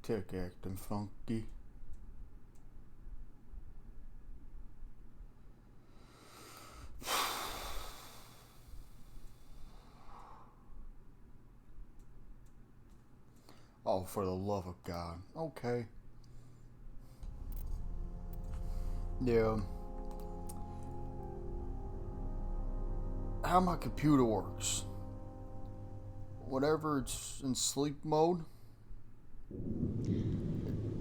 tech acting funky. Oh, for the love of God. Okay. Yeah. How my computer works. Whenever it's in sleep mode.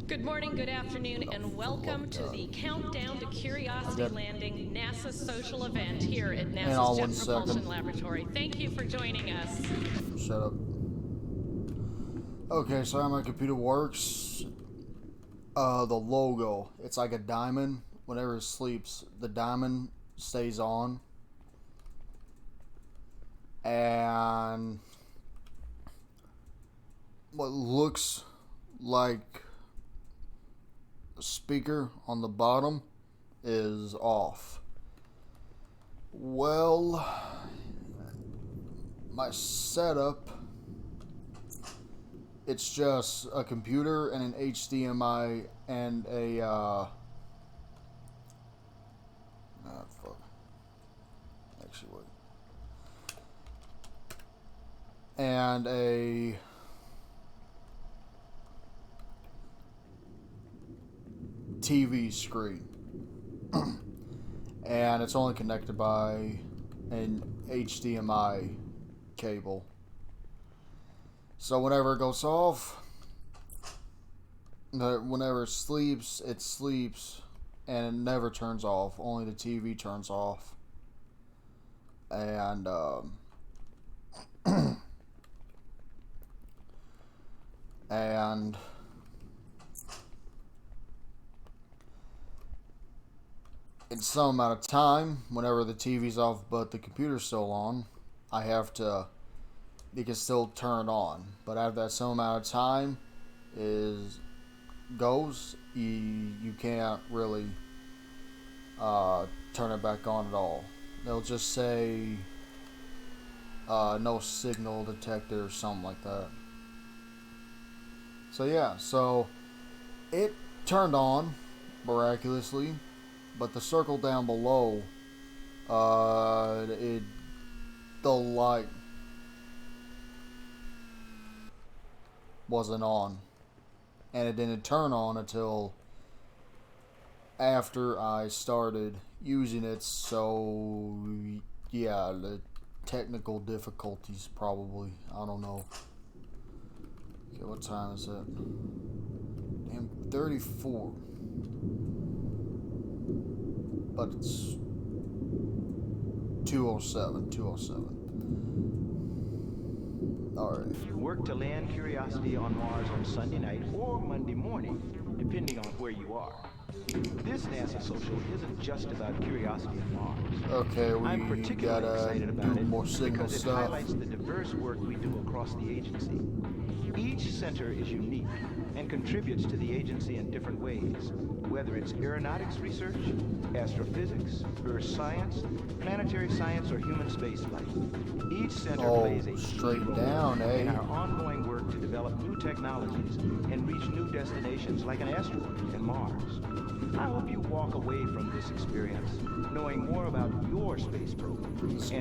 Good morning, good afternoon, and welcome to the Countdown to Curiosity Landing NASA social event here at NASA's Jet Propulsion Laboratory. Thank you for joining us. Shut up. Okay, so how my computer works. The logo, it's like a diamond. Whenever it sleeps, the diamond stays on. And what looks like a speaker on the bottom is off. Well, my setup, it's just a computer and an HDMI and a actually wait. And a TV screen. And it's only connected by an HDMI cable. So whenever it goes off, whenever it sleeps, and it never turns off. Only the TV turns off. And and in some amount of time, whenever the TV's off but the computer's still on, it can still turn on. But after that some amount of time goes, you can't really turn it back on at all. They'll just say no signal detected or something like that. So yeah, so it turned on miraculously, but the circle down below, the light wasn't on, and it didn't turn on until after I started using it. So yeah, the technical difficulties probably. I don't know. Okay, what time is it? Damn, 34. But it's 2:07. 2:07. Alright. You work to land Curiosity on Mars on Sunday night or Monday morning, depending on where you are. This NASA social isn't just about Curiosity on Mars. Okay, I'm we particularly gotta excited about do it more signal because it stuff. highlights the diverse work we do across the agency. Each center is unique and contributes to the agency in different ways, whether it's aeronautics research, astrophysics, earth science, planetary science, or human spaceflight. Each center plays a key role in our ongoing work to develop new technologies and reach new destinations like an asteroid and Mars. I hope you walk away from this experience knowing more about your space program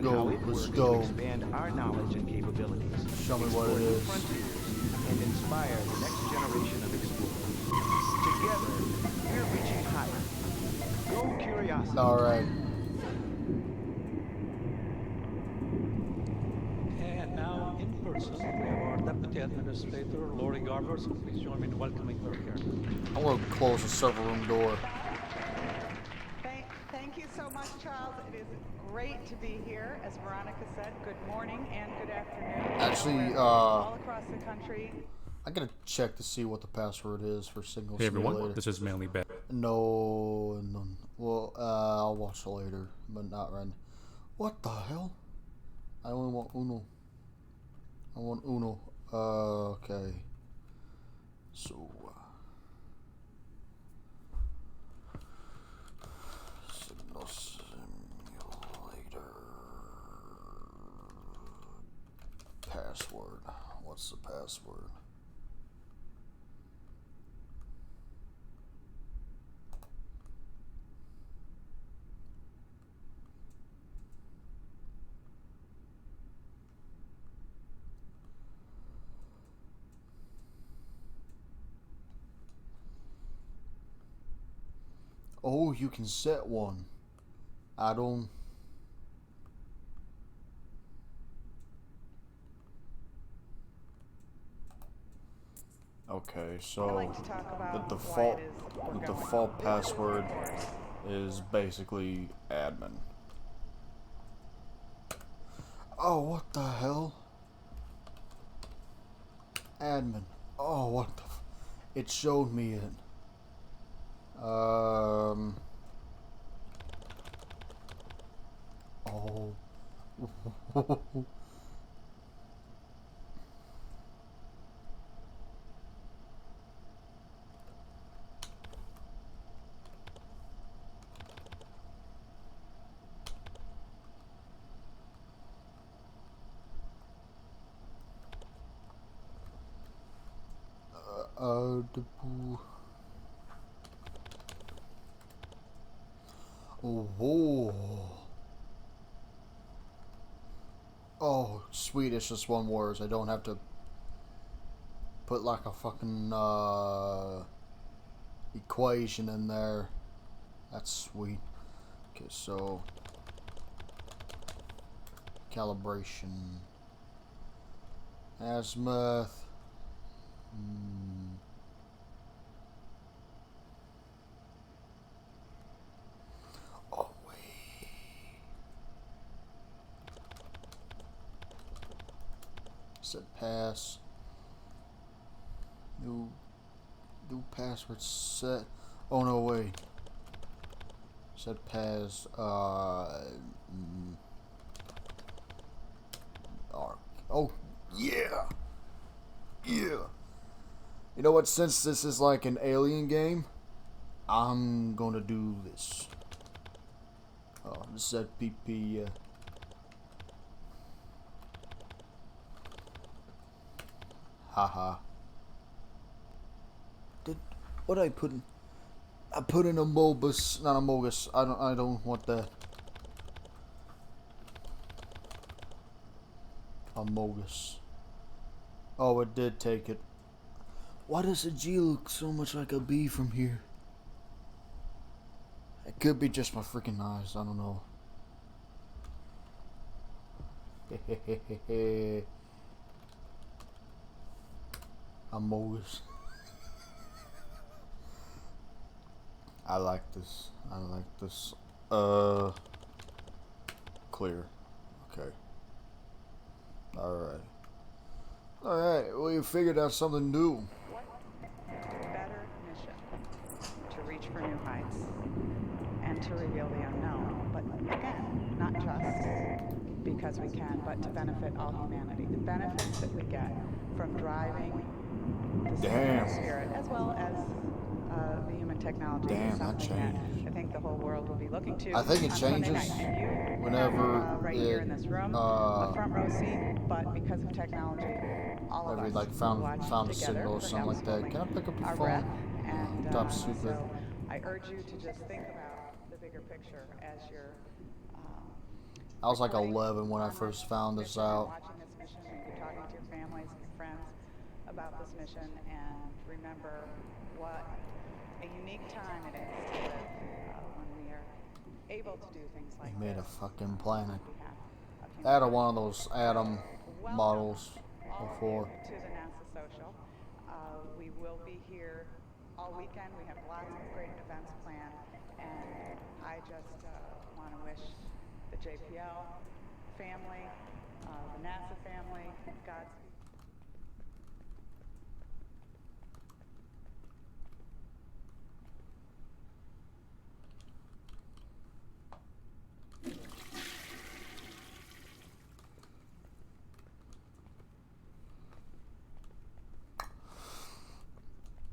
how it works to expand our knowledge and capabilities. Show me what it is. Frontiers and inspire the next generation of explorers. Together, we're reaching higher. Go Curiosity. All right. And now, in person, we have our Deputy Administrator, Lori Garber, so please join me in welcoming her here. I want to close the server room door. Thank you so much, Charles. It is great to be here. As Veronica said, good morning and good afternoon. Actually, all across the country. I gotta check to see what the password is for Signal Hey everyone, Simulator. this is Manly Bear. No. Well, I'll watch it later, but not right now. What the hell? I only want Uno. I want Uno. Okay. So, Signal Simulator. Password. What's the password? Oh, you can set one. I don't... Okay, so the default password is basically admin. Oh, what the hell? Admin. Oh, what the f... It showed me it. Oh. Oh, sweet, it's just one word. I don't have to put like a fucking equation in there. That's sweet. Okay, so calibration. Azimuth. Oh wait. Set pass. New password set. Oh no, wait. Set pass. Oh yeah. Yeah. You know what? Since this is like an alien game, I'm gonna do this. Oh, set PP. Haha. What I put in? I put in a Mobus, not a Mogus. I don't want that. A Mogus. Oh, it did take it. Why does a G look so much like a B from here? It could be just my freaking eyes. I don't know. Amogus. I like this. I like this. Clear. Okay. Alright. Alright, we figured out something new. What better mission to reach for new heights and to reveal the unknown? But again, not just because we can, but to benefit all humanity. The benefits that we get from driving the spirit, as well as the human technology. Damn, that changed. I think the whole world will be looking to. I think it changes whenever right here in this room, a front row seat, but because of technology, all of us like found a together, signal or something like that. Can I pick up your phone? And, Top secret. So I urge you to just think about the bigger picture as you're. I was like 11 when I first found this out. Watching this mission, and you're talking to your families and your friends about this mission, and remember what a unique time it is to live when we are able to do things like They made a this fucking planet. on behalf of I had humanity. one of those Atom models before. To the NASA Social. We will be here all weekend. We have lots of great events planned, and I just want to wish the JPL family, the NASA family, Godspeed.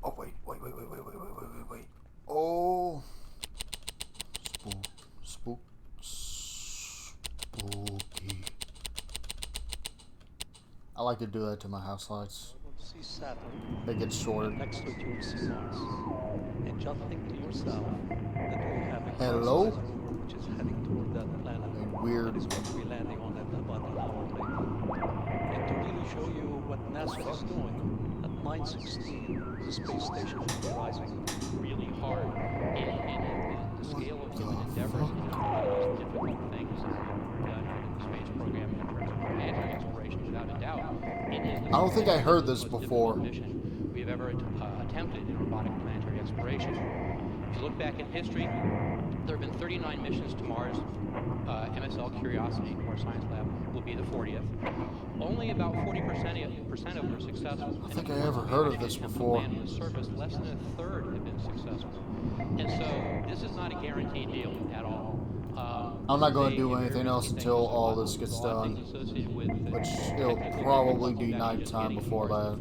Oh wait. Oh, spooky. I like to do that to my house lights. See Saturn. They get shorter. Next to it you'll see Mars. And just think to yourself that we have a Hello? rover which is heading toward that planet. Weird. That is going to be landing on it about an hour later. And to really show you what NASA is doing, at 9:16, the space station will be rising. Really hard. And the scale of human endeavors is one of the most difficult things that have ever done in the space program in terms of planetary exploration, without a doubt. It is I don't think I heard this most before. difficult mission we have ever attempted in robotic planetary exploration. If you look back in history, there have been 39 missions to Mars. MSL Curiosity, Mars Science Lab, will be the 40th. Only about 40% of them are successful. I think I ever heard of this before. Land on the surface, less than a third have been successful. And so this is not a guaranteed deal at all. I'm not going to do anything else until all this gets done, which it'll probably be nighttime before that.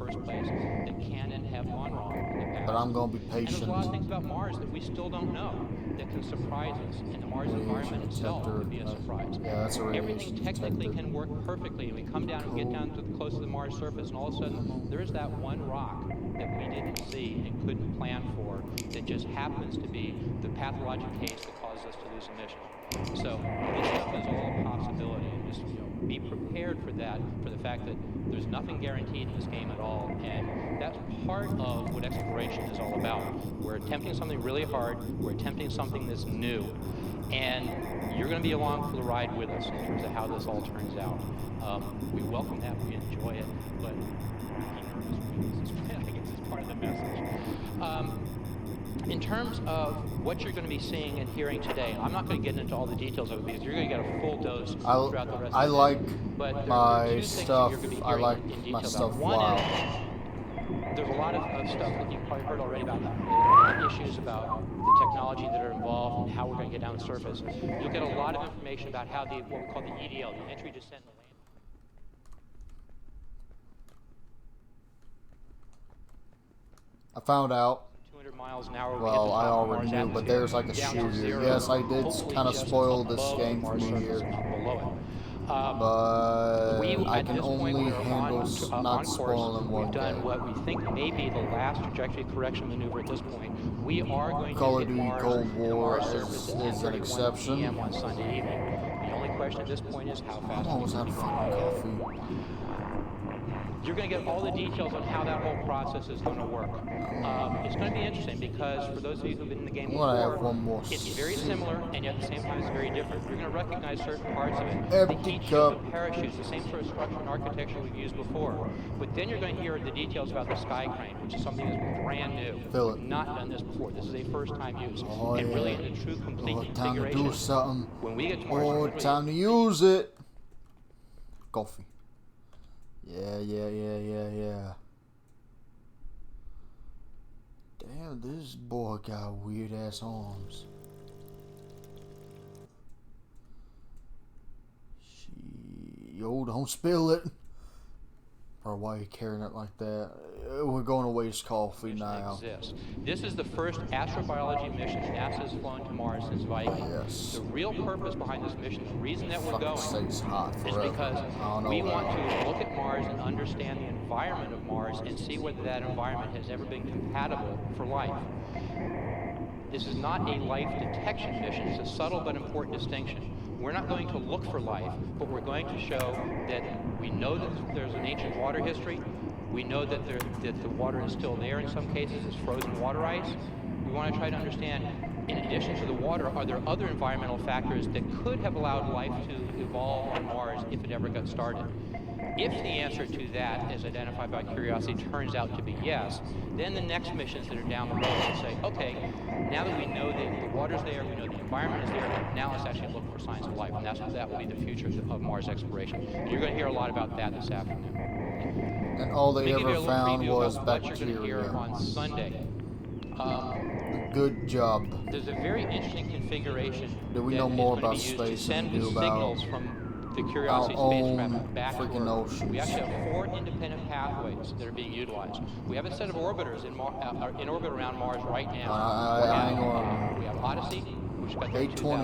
But I'm going to be patient. And there's a lot of things about Mars that we still don't know that can surprise us, and the Mars environment itself could be a surprise. Yeah, that's a radiation Everything technically detector. can work perfectly, and we come down and get down to the close to the Mars surface, and all of a sudden there is that one rock that we didn't see and couldn't plan for that just happens to be the pathologic case that caused us to lose a mission. So this stuff is all a possibility, and just be prepared for that, for the fact that there's nothing guaranteed in this game at all, and that's part of what exploration is all about. We're attempting something really hard, we're attempting something that's new, and you're going to be along for the ride with us in terms of how this all turns out. We welcome that, we enjoy it, but I guess it's part of the message. In terms of what you're going to be seeing and hearing today, I'm not going to get into all the details of it because you're going to get a full dose throughout the rest of the day. I like But there are my two things that stuff. you're going to be I hearing like in my detail stuff about. One wild. is there's a lot of stuff that you've probably heard already about issues about the technology that are involved and how we're going to get down the surface. You'll get a lot of information about how what we call the EDL, the entry, descent, and landing. I found out. 200 miles an hour. Well, I already knew, but there's like a shoe here. Yes, I did kind of spoil this game for me here. But I can only handle not spoiling one We've done game. what we think may be the last trajectory correction maneuver at this point. We are going Call to of hit Duty Mars, Cold the War Mars surface at is an 10:31 exception. p.m. on Sunday evening. The only question at this point is how I'm fast almost we out can of get fucking going. coffee. You're going to get all the details on how that whole process is going to work. It's going to be interesting because for those of you who've been in the game I'm gonna have before, one more it's very sip. similar and yet at the same time it's very different. You're going to recognize certain parts of it. Empty The heat cup. shield, the parachutes, the same sort of structure and architecture we've used before. But then you're going to hear the details about the sky crane, which is something that's brand new. Fill it. We've not done this before. This is a first time use. Oh, and really yeah. in a true complete Oh, time to configuration. do something. When we get to Mars, Oh, literally- time to use it. Coffee. Yeah. Damn, this boy got weird ass arms. Yo, don't spill it. Or why are you carrying it like that? We're going to waste coffee now. Exists. This is the first astrobiology mission NASA has flown to Mars since Viking. Yes. The real purpose behind this mission, the reason that we're Fucking going, stays hot is forever. because I don't know we that. want to look at Mars and understand the environment of Mars and see whether that environment has ever been compatible for life. This is not a life detection mission. It's a subtle but important distinction. We're not going to look for life, but we're going to show that we know that there's an ancient water history. We know that the water is still there in some cases. It's frozen water ice. We want to try to understand, in addition to the water, are there other environmental factors that could have allowed life to evolve on Mars if it ever got started? If the answer to that, as identified by Curiosity, turns out to be yes, then the next missions that are down the road will say, okay, now that we know that the water's there, we know the environment is there, now let's actually look for signs of life, and that will be the future of Mars exploration. And you're going to hear a lot about that this afternoon. And all they Let me give you a ever little found preview was about what you're going to hear bacteria. on Sunday. Good job. There's a very interesting configuration Do we that know is more going to about be used to space send than we do about signals from the Curiosity our spacecraft own back to freaking Earth. oceans? We actually have 4 independent pathways that are being utilized. We have a set of orbiters in orbit around Mars right now. I ain't gonna- we have Odyssey, which got there in 824.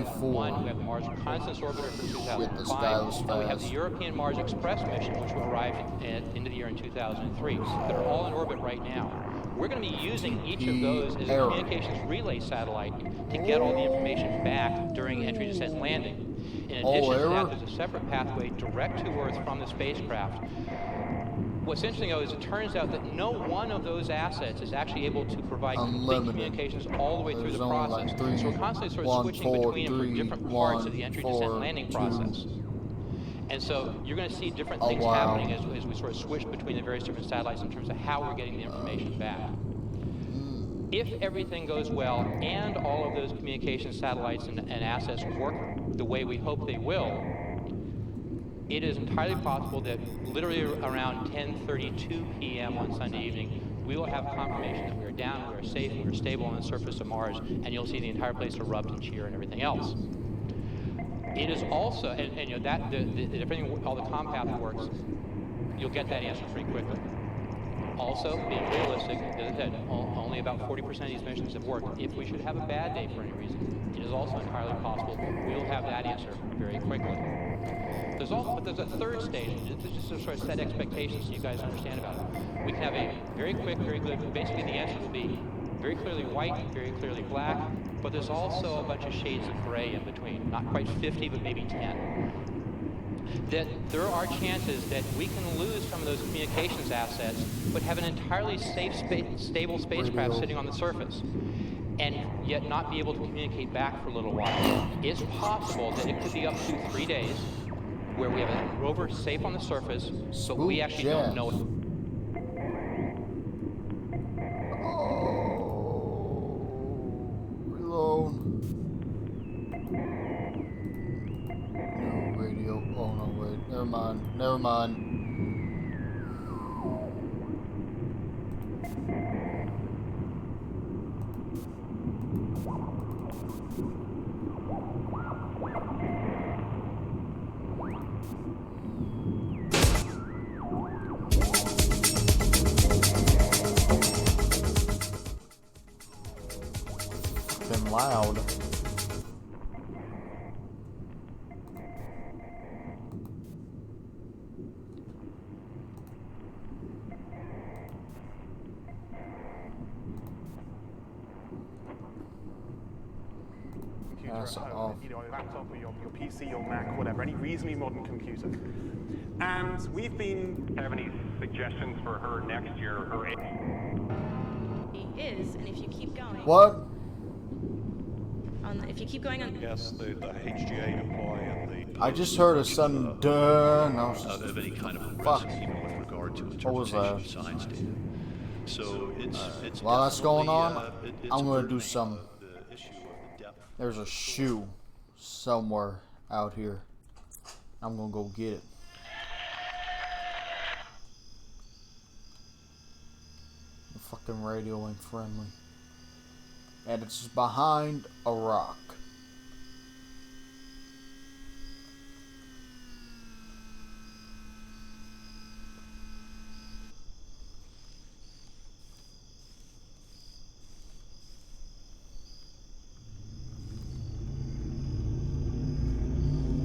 2001. We have the Mars Reconnaissance Orbiter for Shit, this guy was 2005. And we have the fast. European Mars Express mission, which will arrive into the year in 2003. That are all in orbit right now. We're going to be using each of those as a Error. communications relay satellite to get all the information back during entry, descent, and landing. In Oh, addition to error? that, there's a separate pathway direct to Earth from the spacecraft. What's interesting, though, is it turns out that no one of those assets is actually able to provide complete communications all the way through the process. So we're constantly sort of switching between them for different parts of the entry, descent, landing process. And so you're going to see different things happening as we sort of switch between the various different satellites in terms of how we're getting the information back. If everything goes well and all of those communication satellites and assets work the way we hope they will, it is entirely possible that literally around 10:32 p.m. on Sunday evening, we will have confirmation that we are down, we are safe, we are stable on the surface of Mars, and you'll see the entire place erupt and cheer and everything else. It is also, and you know, that if everything, all the comm path works, you'll get that answer pretty quickly. Also, being realistic, as I said, only about 40% of these missions have worked. If we should have a bad day for any reason, it is also entirely possible we'll have that answer very quickly. But there's a third stage, just to sort of set expectations so you guys understand about it. We can have a very quick, very good, basically the answer will be very clearly white, very clearly black, but there's also a bunch of shades of gray in between. Not quite 50, but maybe 10. That there are chances that we can lose some of those communications assets, but have an entirely safe, stable spacecraft sitting on the surface, and yet not be able to communicate back for a little while. It's possible that it could be up to 3 days, where we have a rover safe on the surface, but we actually don't know it. Reload. No radio. Oh no, wait. Never mind. Never mind. Loud. Computer at home, you know, on your laptop or your PC or Mac, whatever, any reasonably modern computer. And we've been... Have any suggestions for her next year? Her is, and if you keep going. What? If you keep going on. Yes, the HGA deploy and the. I just heard a sudden duh. No, of any kind of fuck. risk, even with regard to What was that? interpretation of science data. So it's while that's going on, it's I'm gonna do burdening, some. the issue of the depth. There's a shoe somewhere out here. I'm gonna go get it. The fucking radio ain't friendly. And it's behind a rock.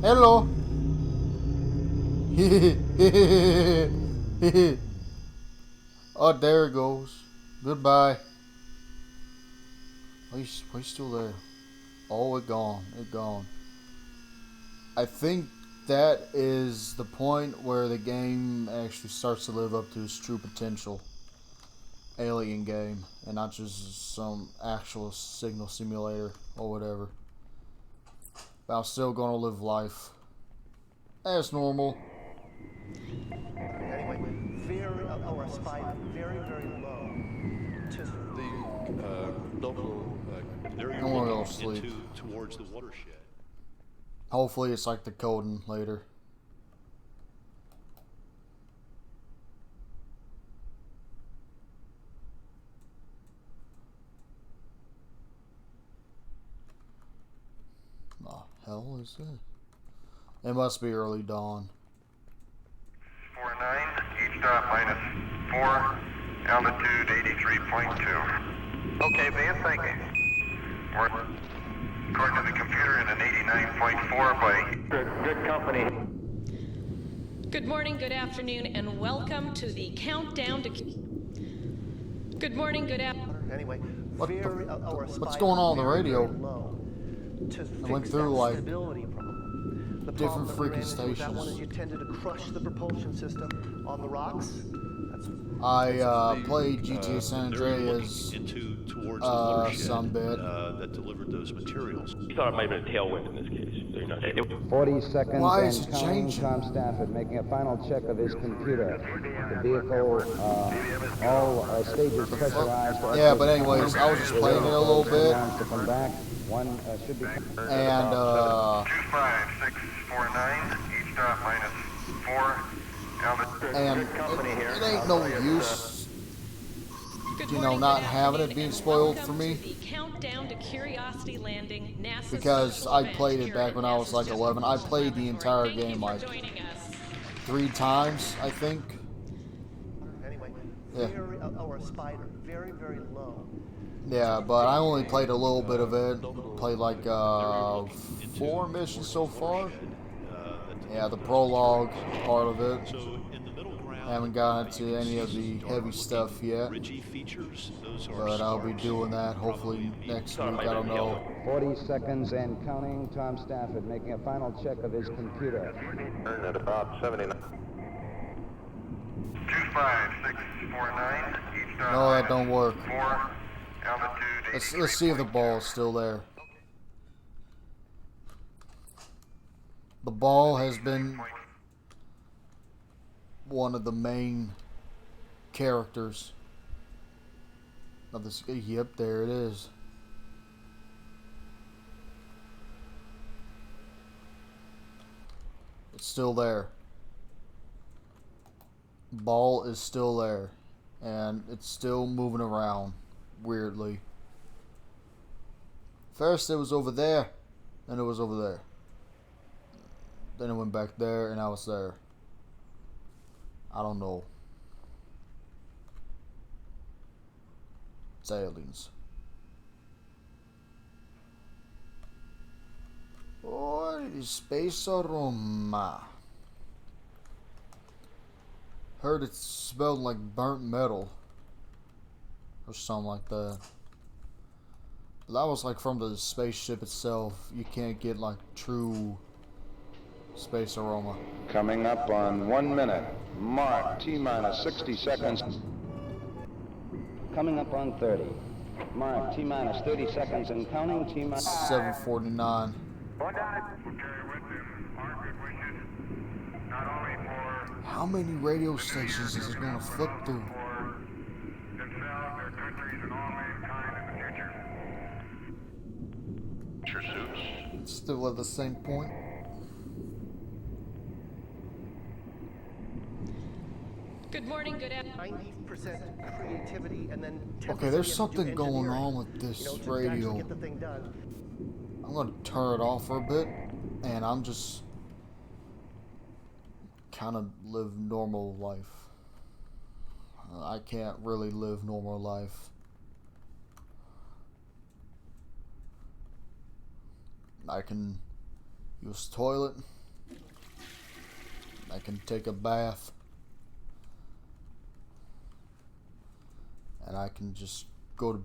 Hello. Oh, there it goes. Goodbye. Why you still there? Oh, it gone. It gone. I think that is the point where the game actually starts to live up to its true potential. Alien game, and not just some actual signal simulator or whatever. But I'm still gonna live life as normal. Anyway, OS5 very, very low. The local area I wanna go looking sleep. towards the watershed. Hopefully it's like the coding later. The hell is this? It must be early dawn. 49, H-dot minus 4, altitude 83.2. Okay, man, thank you. We're, according to the computer, in an 89.4 by... Good company. Good morning, good afternoon, and welcome to the countdown to. Good morning, good afternoon. Anyway, What's going on the radio? I went through like different freaking stations. That one is you tended to crush the propulsion system on the rocks. I played GTA San Andreas some bit. That delivered those materials. You thought it might have been a tailwind in this case. So you're not 40 seconds Why and is it counting. changing? Tom Stafford making a final check of his computer. The vehicle, all stages pressurized. Yeah, but anyways, I was just playing it a little bit. To come back. One should be. And 25649, each stop minus 4. and it ain't no use, you know, not having it being spoiled for me. Because I played it back when I was like 11. I played the entire game like 3 times, I think. Anyway, Yeah. or a spider, very, very low. Yeah, but I only played a little bit of it. Played like 4 missions so far. Yeah, the prologue part of it. I haven't gotten into any of the heavy stuff yet. But I'll be doing that hopefully next week. I don't know. 40 seconds and counting. Tom Stafford making a final check of his computer. At about 79. 25649, each stop No, that don't work. 4. Altitude. Let's see if the ball is still there. The ball has been one of the main characters of this. Yep, there it is. It's still there. Ball is still there, and it's still moving around weirdly. First it was over there, then it was over there. Then it went back there, and now it's there. I don't know. It's aliens. Or Space Aroma. Heard it smelled like burnt metal. Or something like that. But that was like from the spaceship itself. You can't get like true space aroma. Coming up on 1 minute. Mark, T-minus 60 seconds. Coming up on 30. Mark, T-minus 30 seconds and counting. T-minus 7:49. How many radio stations is it going to flip through? Still at the same point. Good morning, good afternoon. 90% creativity and then 10% Okay, there's something going on with this to radio. actually get the thing done. I'm going to turn it off for a bit, and I'm just kind of live normal life. I can't really live normal life. I can use the toilet. I can take a bath. And I can just go to...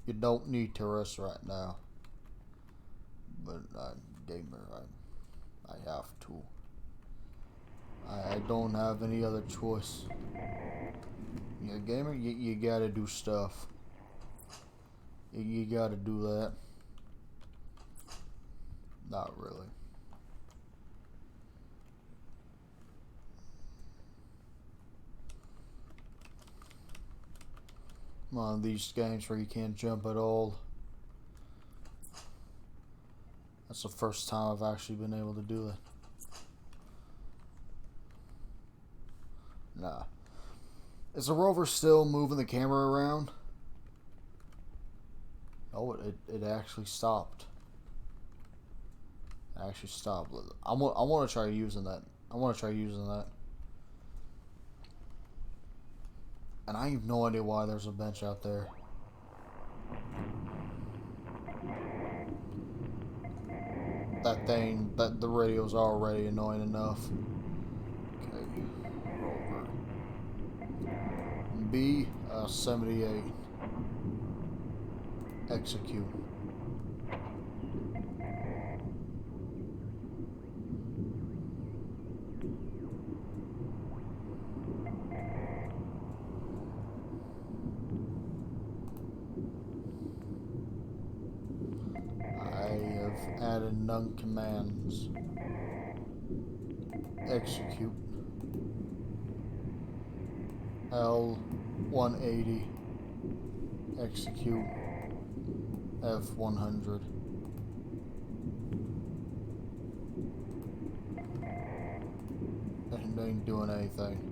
You don't need to rest right now. But I'm a gamer. I have to. I don't have any other choice. You're a gamer, you gotta do stuff. You gotta do that. Not really. One of these games where you can't jump at all. That's the first time I've actually been able to do that. Nah. Is the rover still moving the camera around? Oh, it actually stopped. It actually stopped. I want to try using that. And I have no idea why there's a bench out there. That thing, the radio's already annoying enough. Okay, rover. B-78. Execute. Getting none commands. Execute. L-180. Execute. F-100. And they ain't doing anything.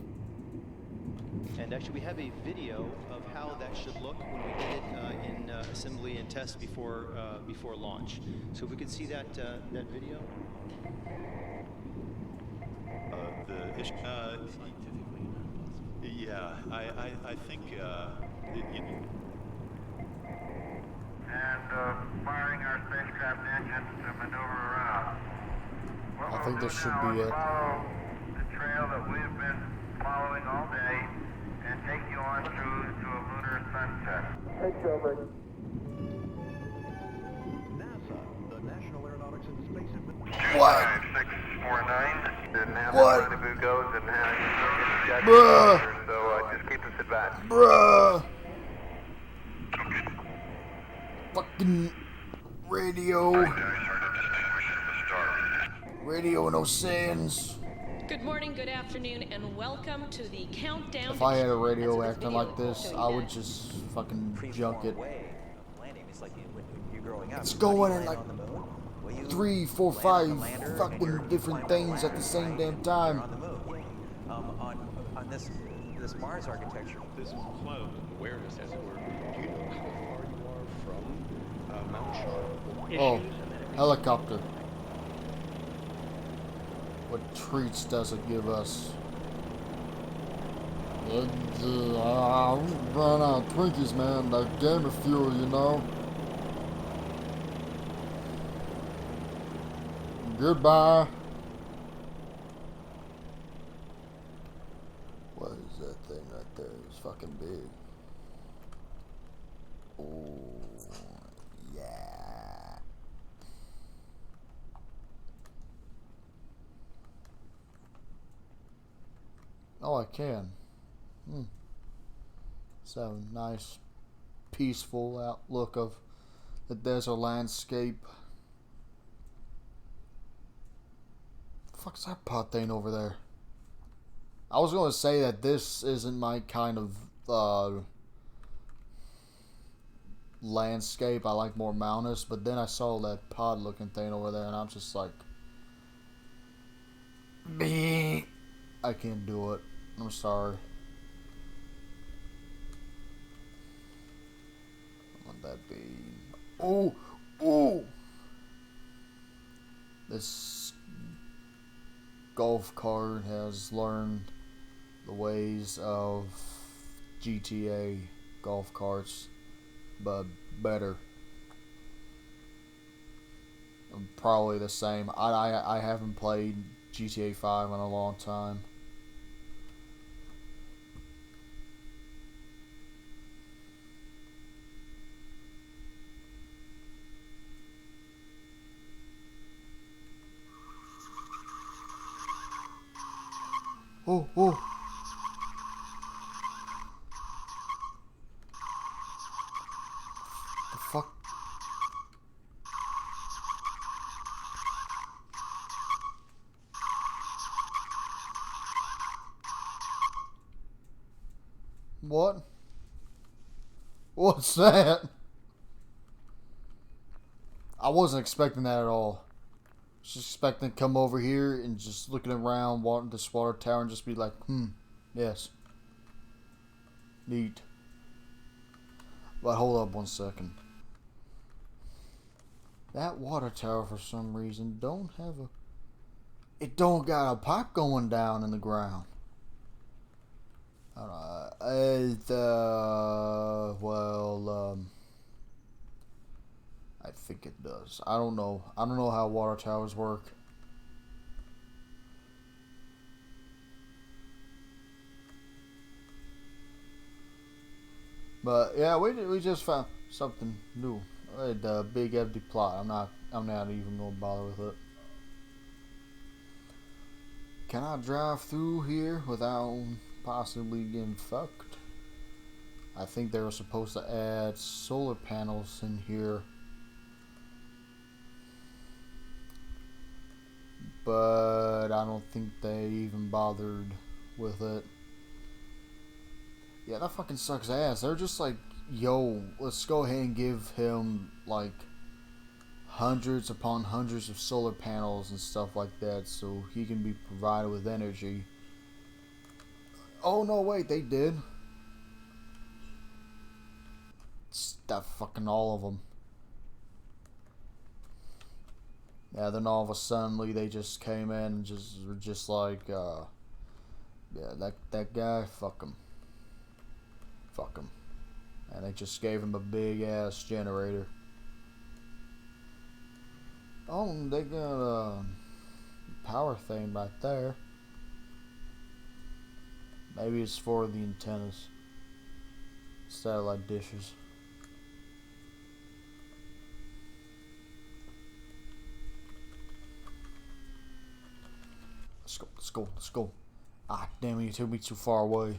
And actually, we have a video of how that should look when we did it in assembly and test before launch. So if we could see that that video. Yeah, I think And firing our spacecraft engines to maneuver around. I think this should be it. Follow the trail that we've been following all day and take you on through to a lunar sunset. Take over. NASA, the National Aeronautics and Space Administration. What? 2649. And now What? the rendezvous goes and has Bruh. so just keep us advanced. Bruh. Fucking radio. Radio no sense. Good morning, good afternoon, and welcome to the countdown. If I had a radio acting like this, I would just fucking junk it. It's going in like 3, 4, 5 fucking different things at the same damn time. On this Mars architecture. this cloud awareness, as it were. Do you know how far you are from Mount Sharp? Oh, helicopter. What treats does it give us? I ran out of Twinkies, man. The gamer fuel, you know. Goodbye. What is that thing right there? It's fucking big. Oh, yeah. Oh, I can. So nice, peaceful outlook of the desert landscape. The fuck's that pot thing over there? I was gonna say that this isn't my kind of landscape. I like more mountainous, but then I saw that pod looking thing over there and I'm just like, I can't do it. I'm sorry. I want that be. Oh, oh! This golf cart has learned the ways of GTA golf carts, but better. Probably the same. I haven't played GTA 5 in a long time. Oh, oh. The fuck? What? What's that? I wasn't expecting that at all. Just expecting to come over here and just looking around, wanting this water tower and just be like, yes. Neat. But hold up one second. That water tower for some reason don't have a... It don't got a pipe going down in the ground. I think it does. I don't know. I don't know how water towers work. But yeah, we just found something new. A big empty plot. I'm not even gonna bother with it. Can I drive through here without possibly getting fucked? I think they were supposed to add solar panels in here. but I don't think they even bothered with it. Yeah, that fucking sucks ass. They're just like, yo, let's go ahead and give him like hundreds upon hundreds of solar panels and stuff like that so he can be provided with energy. Oh no, wait, they did. It's that fucking all of them. Yeah, then all of a sudden they just came in and just were just like, yeah, that guy, fuck him. Fuck him. And they just gave him a big ass generator. Oh, they got a power thing right there. Maybe it's for the antennas. Satellite dishes. Let's go, let's go, let's go. Ah, damn it, you took me too far away.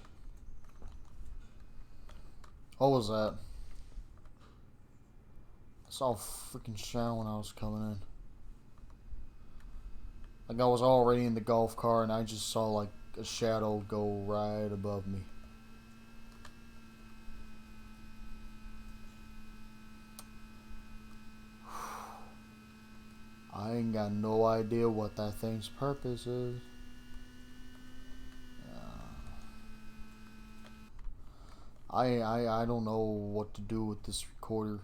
What was that? I saw a freaking shadow when I was coming in. Like I was already in the golf cart and I just saw like a shadow go right above me. I ain't got no idea what that thing's purpose is. I don't know what to do with this recorder.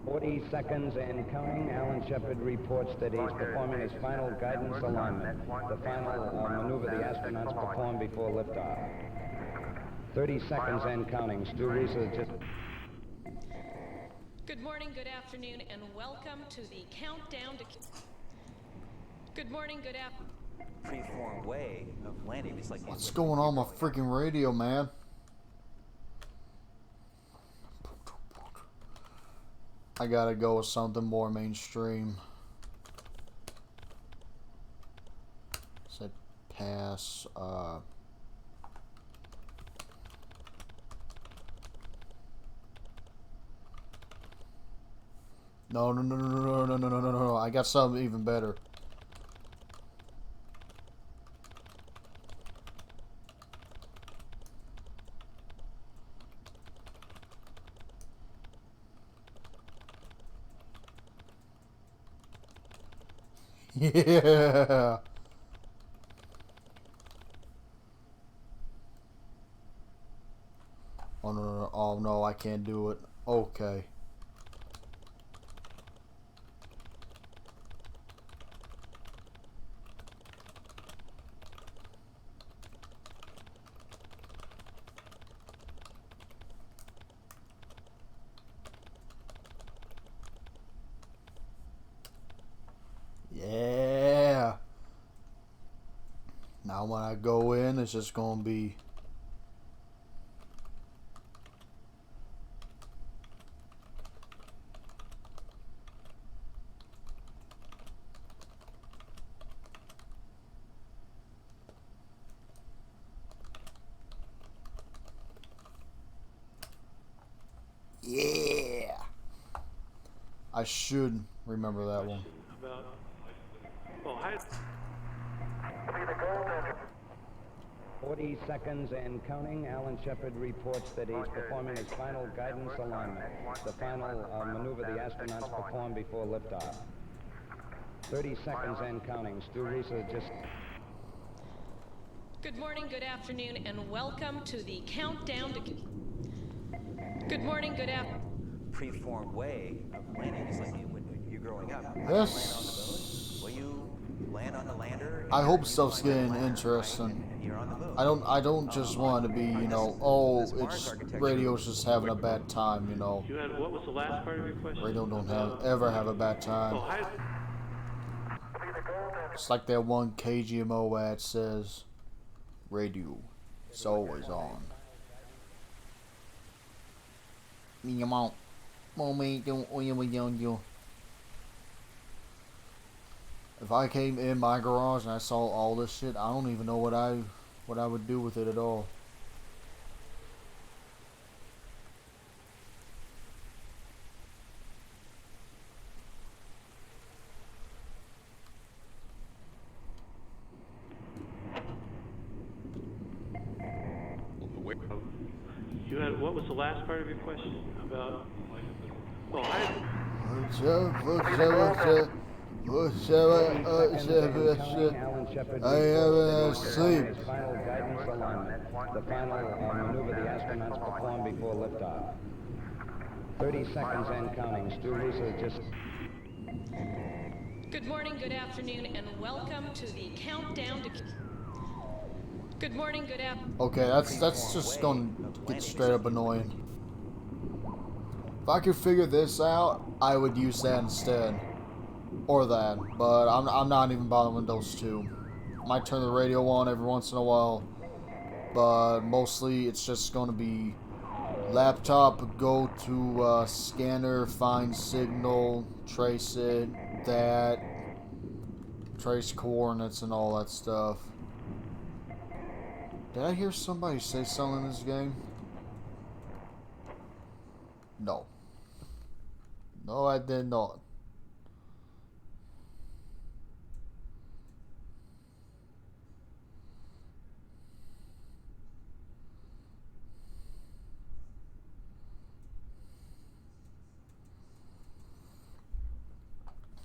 40 seconds and counting. Alan Shepard reports that he's performing his final guidance alignment, the final maneuver the astronauts perform before liftoff. 30 seconds and counting. Stu Risa just... Good morning, good afternoon, and welcome to the countdown to... Good morning, good afternoon. Preformed way of landing. It's like what's going on with my freaking radio, man? I gotta go with something more mainstream. Say pass. No. I got something even better. Yeah. Oh no. Oh no, I can't do it. Okay. Yeah. Now when I go in, it's just gonna be yeah. I should remember that one. 40 seconds and counting. Alan Shepard reports that he's performing his final guidance alignment, the final maneuver the astronauts perform before liftoff. 30 seconds and counting. Stu Risa just... Good morning, good afternoon, and welcome to the countdown to... Good morning, good afternoon. Preformed way of landing. It's like when you're growing up. Yes. Will you land on the lander? I hope stuff's getting interesting. I don't just want to be, you know, oh, it's radio's just having a bad time, you know. What was the last part of your question? Radio don't ever have a bad time. It's like that one KGMO ad says, radio, it's always on. If I came in my garage and I saw all this shit, I don't even know what I would do with it at all. You had, what was the last part of your question about? Oh, I am asleep. Final guidance alignment. The final maneuver the astronauts perform before liftoff. 30 seconds and counting. Stu Roosa just... Good morning, good afternoon, and welcome to the countdown to... Good morning, good afternoon. Okay, that's just gonna get straight up annoying. If I could figure this out, I would use that instead. Or that, but I'm not even bothering with those two. Might turn the radio on every once in a while, but mostly it's just gonna be laptop, go to scanner, find signal, trace it, that, trace coordinates and all that stuff. Did I hear somebody say something in this game? No. No, I did not.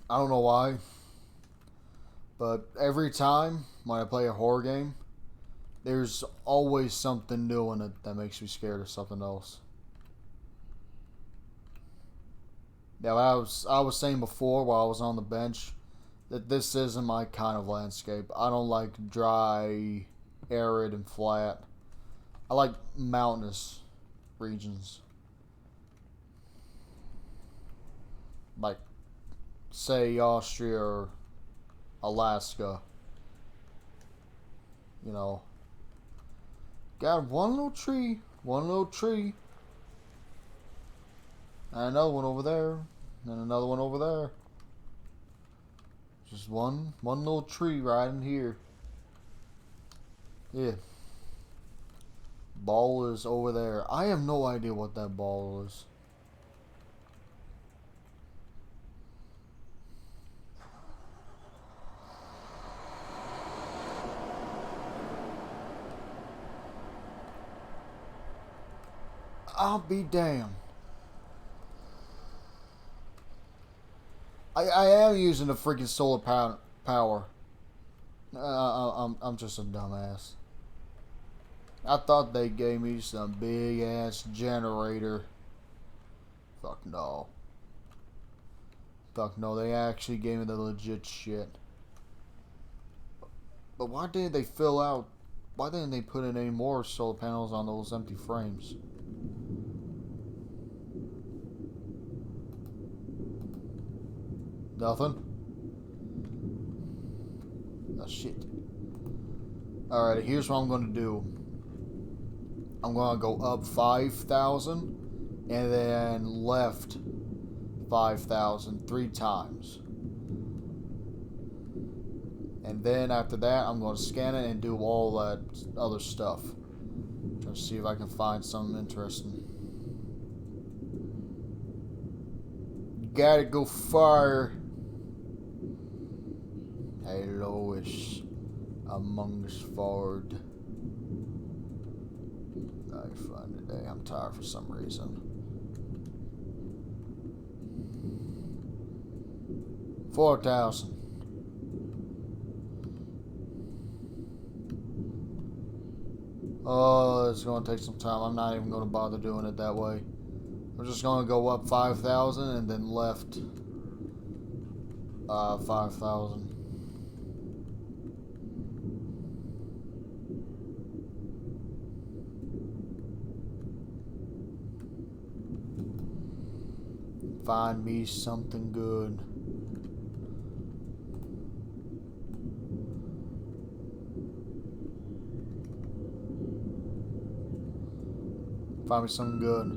I don't know why, but every time when I play a horror game, there's always something new in it that makes me scared of something else. Now, I was saying before while I was on the bench that this isn't my kind of landscape. I don't like dry, arid, and flat. I like mountainous regions. Like, say, Austria or Alaska. You know. Got one little tree. And another one over there. And another one over there. Just one little tree right in here. Yeah. Ball is over there. I have no idea what that ball is. I'll be damned. I am using the freaking solar power. I'm just a dumbass. I thought they gave me some big ass generator. Fuck no. Fuck no, they actually gave me the legit shit. But why didn't they fill out? Why didn't they put in any more solar panels on those empty frames? Nothing? Oh shit. Alright, here's what I'm gonna do. I'm gonna go up 5,000 and then left 5,000 3 times. And then after that, I'm gonna scan it and do all that other stuff. Try to see if I can find something interesting. Gotta go far. Hey Lois, Among Us forward. I find today. I'm tired for some reason. 4,000. Oh, it's gonna take some time. I'm not even gonna bother doing it that way. We're just gonna go up 5,000 and then left 5,000. Find me something good. Find me something good.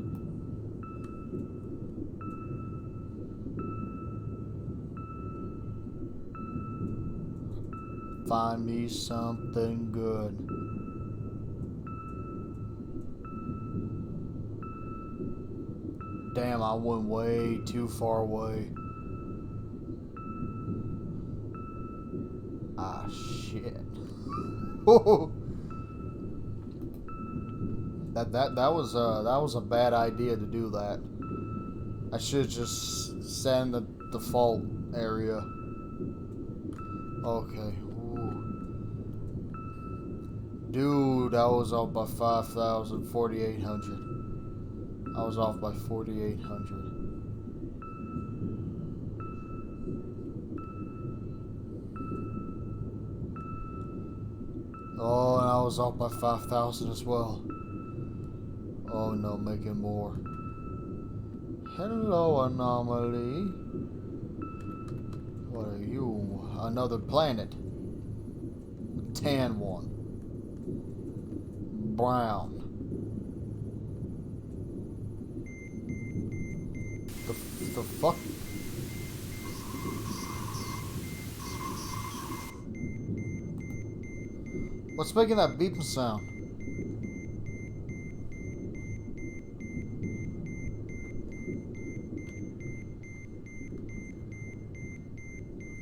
Find me something good. Damn, I went way too far away. Ah, shit. That was a bad idea to do that. I should just sat in the default area. Okay. Ooh. Dude, I was off by 5,000, 4,800. I was off by 4,800. Oh, and I was off by 5,000 as well. Oh no, making more. Hello, anomaly. What are you? Another planet. A tan one. Brown. The fuck? What's making that beeping sound?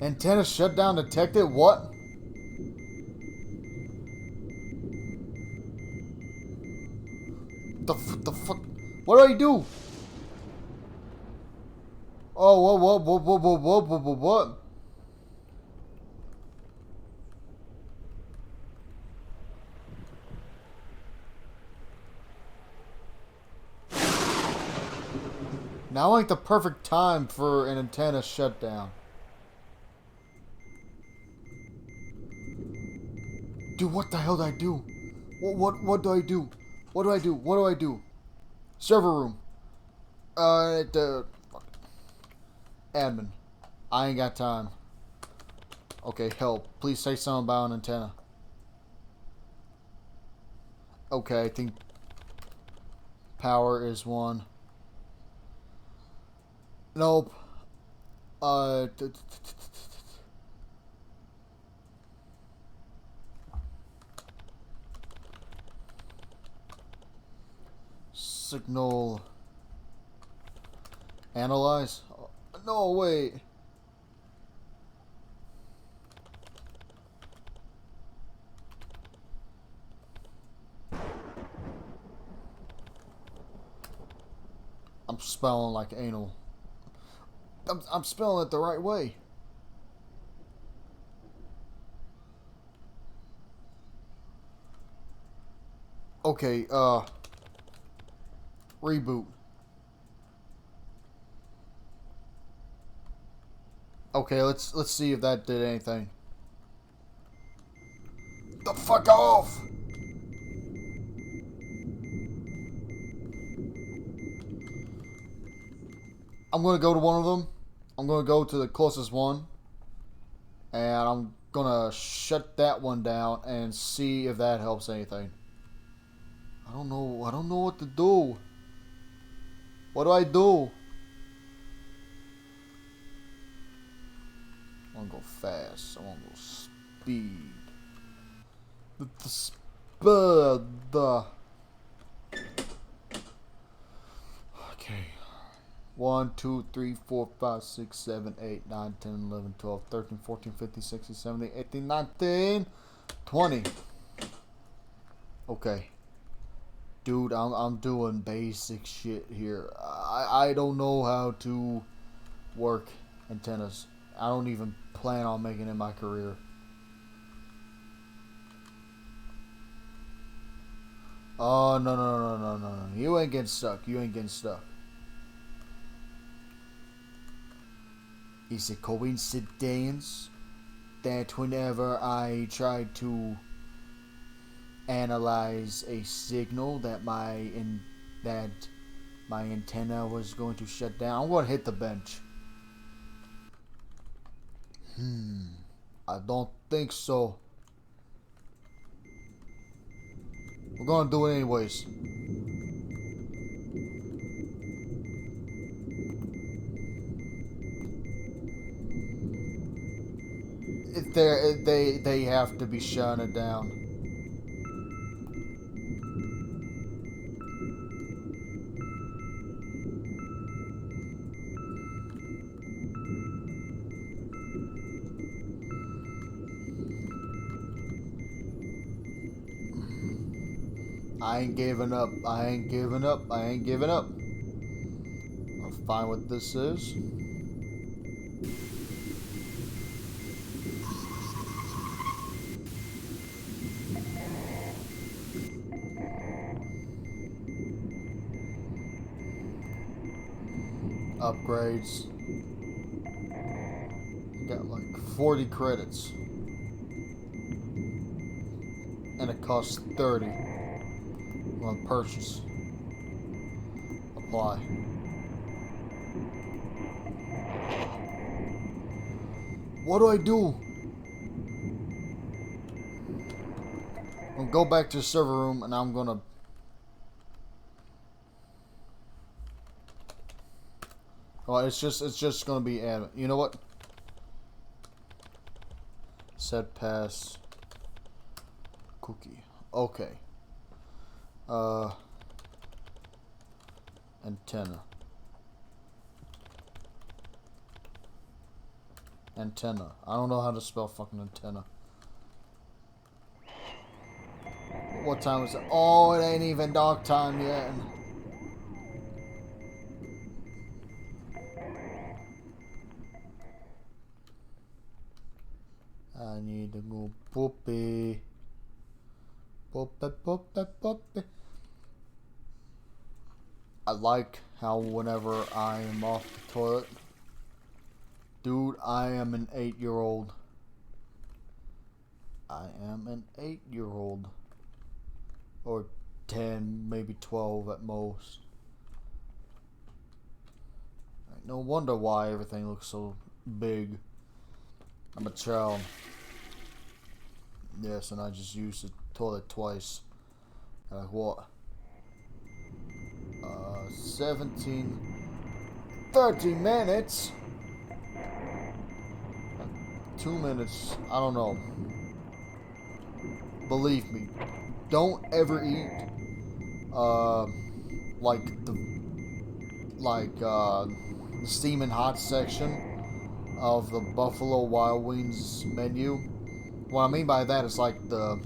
Antenna shutdown detected? What? The fuck? What do I do? Oh, what? Now ain't the perfect time for an antenna shutdown. Dude, what the hell did I do? What do I do? What do I do? What do I do? Server room. Admin. I ain't got time. Okay, help. Please say something about an antenna. Okay, I think power is one. Nope. Signal. Analyze. No, wait. I'm spelling like anal. I'm spelling it the right way. Okay, reboot. Okay, let's see if that did anything. The fuck off! I'm gonna go to one of them. I'm gonna go to the closest one. And I'm gonna shut that one down and see if that helps anything. I don't know what to do. What do I do? I wanna go fast. I wanna go speed. The speed. Okay. 1, 2, 3, 4, 5, 6, 7, 8, 9, 10, 11, 12, 13, 14, 15, 16, 17, 18, 19, 20. Okay. Dude, I'm doing basic shit here. I don't know how to work antennas. I don't even plan on making it my career. Oh, no. You ain't getting stuck. You ain't getting stuck. Is it coincidence that whenever I tried to analyze a signal that my antenna was going to shut down? I'm going to hit the bench. I don't think so. We're going to do it anyways. They have to be shutting it down. I ain't giving up. I ain't giving up. I ain't giving up. I'll find what this is. Upgrades. Got like 40 credits. And it costs 30. On purchase. Apply. What do I do? I'm gonna go back to the server room and I'm gonna... Oh, it's just gonna be admin. You know what? Set pass. Cookie. Okay. Antenna. Antenna. I don't know how to spell fucking antenna. What time is it? Oh, it ain't even dark time yet. I need to go poopy. Poopy, poopy, poopy. I like how whenever I am off the toilet, dude, I am an 8-year-old. I am an 8-year-old. Or 10, maybe 12 at most. No wonder why everything looks so big. I'm a child. Yes, and I just used the toilet twice. Like what? 30 minutes? 2 minutes, I don't know. Believe me, don't ever eat the steaming hot section of the Buffalo Wild Wings menu. What I mean by that is like the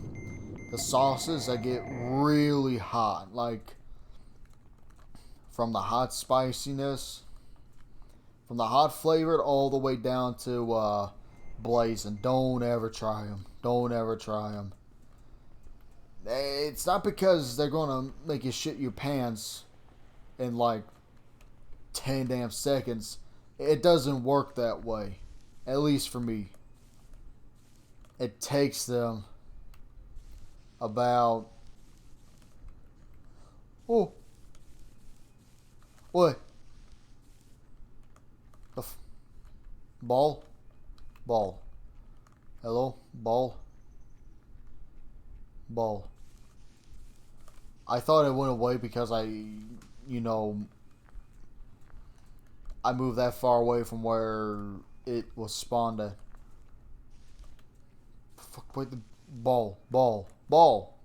sauces that get really hot, like from the hot spiciness, from the hot flavored all the way down to blazing. Don't ever try them. Don't ever try them. It's not because they're gonna make you shit your pants in like 10 damn seconds. It doesn't work that way. At least for me. It takes them about... Oh. What? Ball? Ball. Hello? Ball? Ball. I thought it went away because I moved that far away from where it was spawned at. Fuck, where'd the ball? Ball. Ball.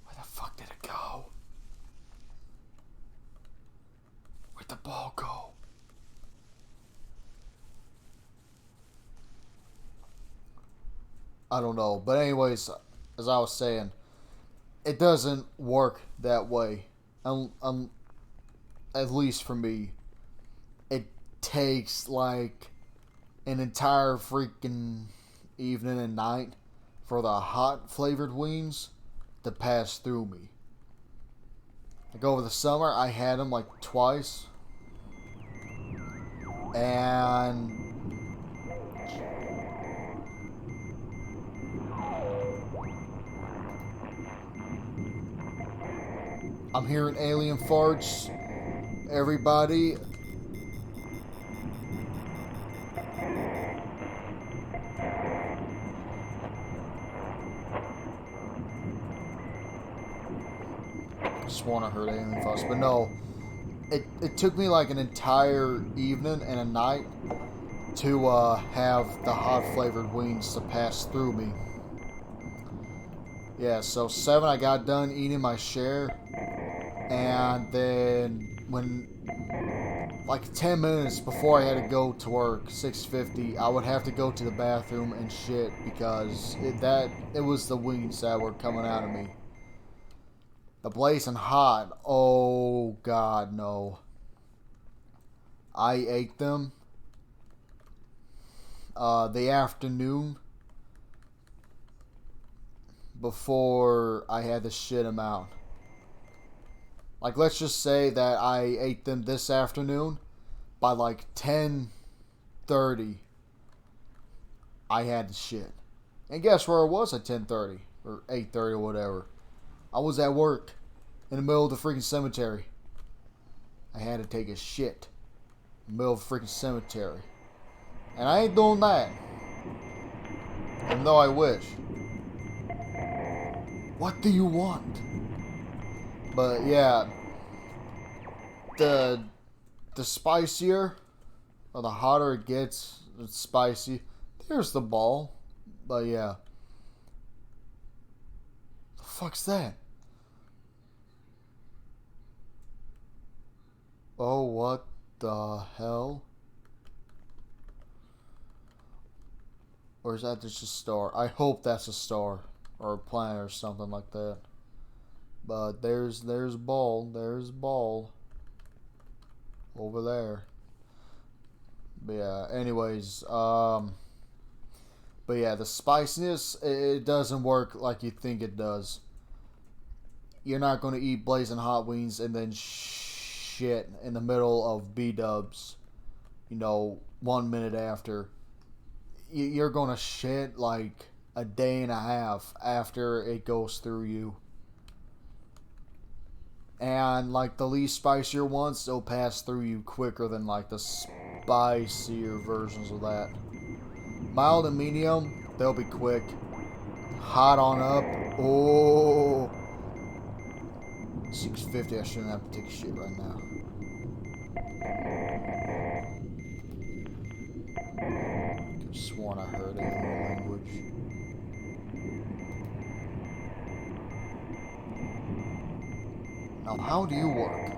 Where the fuck did it go? Where'd the ball go? I don't know. But anyways, as I was saying, it doesn't work that way. At least for me. It takes like an entire freaking evening and night for the hot flavored wings to pass through me. Like over the summer, I had them like twice. And I'm hearing alien farts. Everybody. Sworn I heard alien farts, but no. It took me like an entire evening and a night to have the hot flavored wings to pass through me. Yeah, so 7 I got done eating my share. And then when like 10 minutes before I had to go to work, 6:50, I would have to go to the bathroom and shit because it was the wings that were coming out of me. The Blazing Hot. Oh, God, no. I ate them the afternoon before I had to shit them out. Like, let's just say that I ate them this afternoon. By like 10:30, I had to shit. And guess where I was at 10:30 or 8:30 or whatever? I was at work in the middle of the freaking cemetery. I had to take a shit in the middle of the freaking cemetery. And I ain't doing that. Even though I wish. What do you want? But yeah, the spicier or the hotter it gets, it's spicy. There's the ball. But yeah. The fuck's that? Oh, what the hell? Or is that just a star? I hope that's a star. Or a planet or something like that. But there's ball. There's ball. Over there. But yeah, anyways, but yeah, the spiciness, it doesn't work like you think it does. You're not going to eat Blazing Hot Wings and then shit in the middle of B-dubs, 1 minute after. You're going to shit like a day and a half after it goes through you. And like the least spicier ones, they'll pass through you quicker than like the spicier versions of that. Mild and medium, they'll be quick. Hot on up, oh. 650, I shouldn't have to take a shit right now. I could have sworn I heard alien language. Now, how do you work?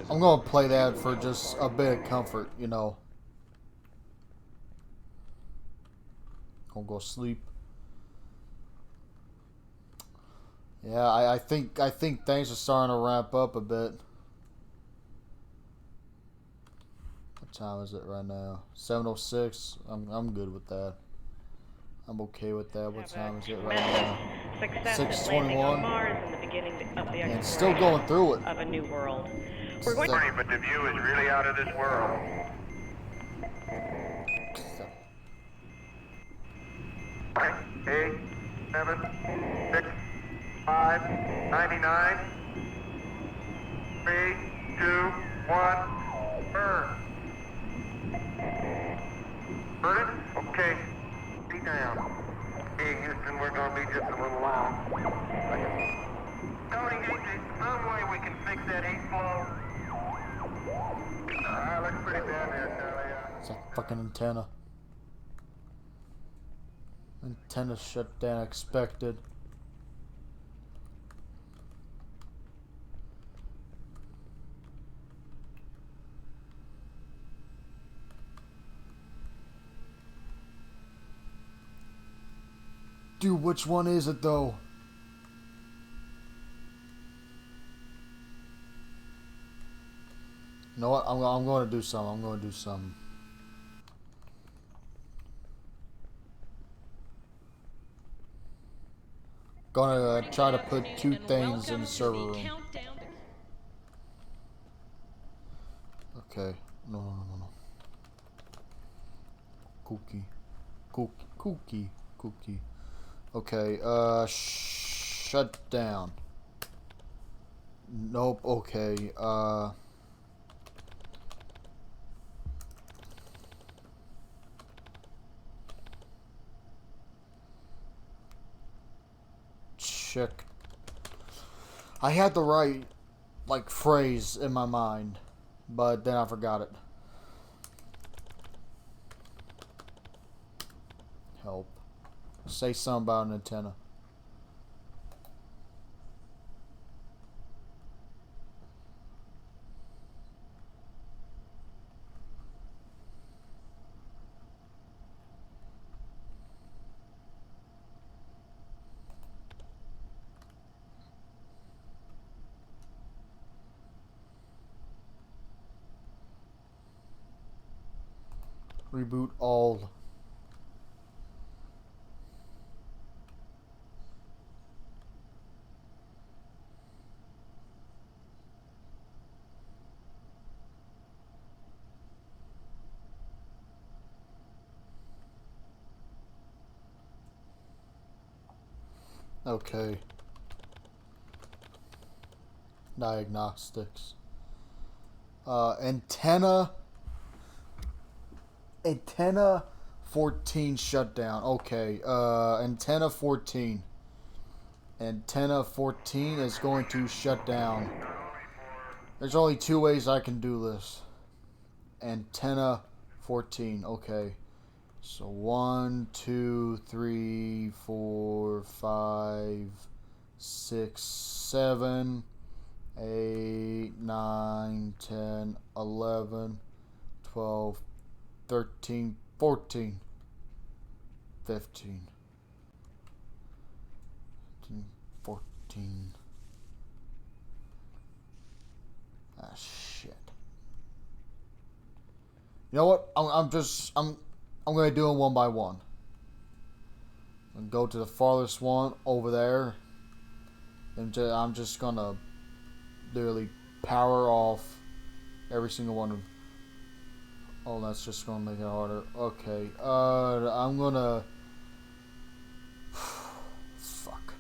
I'm gonna play that for just a bit of comfort, Gonna go sleep. Yeah, I think things are starting to ramp up a bit. What time is it right now? 7:06. I'm good with that. I'm okay with that. What time is it right now? 6:21. And it's still going through it. Of a new world. We're going but the view is really out of this world. 8, 7, 6, 5, 99, 3, 2, 1, burn. Burn it? Okay. Be down. Hey, Houston, we're going to be just a little loud. Tony, is there some way we can fix that heat flow? Looks pretty bad there, Charlie. It's a fucking antenna. Antenna shut down, expected. Dude, which one is it though? You know what? I'm going to do something. Gonna try to put two things in the server room. Okay. No. Cookie. Okay, shut down. Nope, okay, check. I had the right, phrase in my mind, but then I forgot it. help. Say something about an antenna. Reboot all. Okay. Diagnostics. Antenna 14 shutdown. Okay. Antenna 14. Antenna 14 is going to shut down. There's only two ways I can do this. Antenna 14. Okay. So 1, 2, 3, 4, 5, 6, 7, 8, 9, 10, 11, 12, 13, 14, 15, 14. Ah, shit. You know what? I'm gonna do them one by one. And go to the farthest one over there. And I'm just gonna literally power off every single one of them. Oh, that's just gonna make it harder. Okay. I'm gonna. Fuck.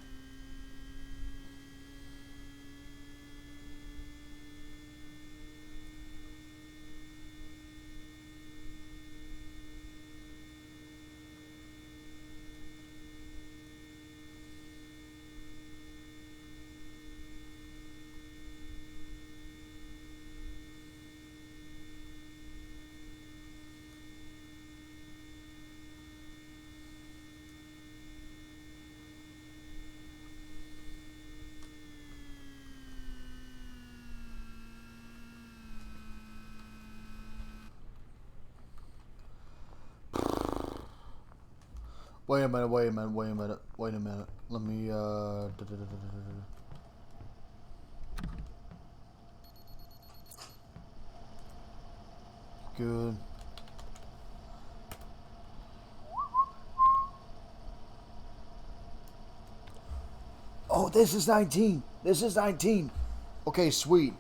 Wait a minute. Let me, Good. Oh, this is 19. Okay, sweet.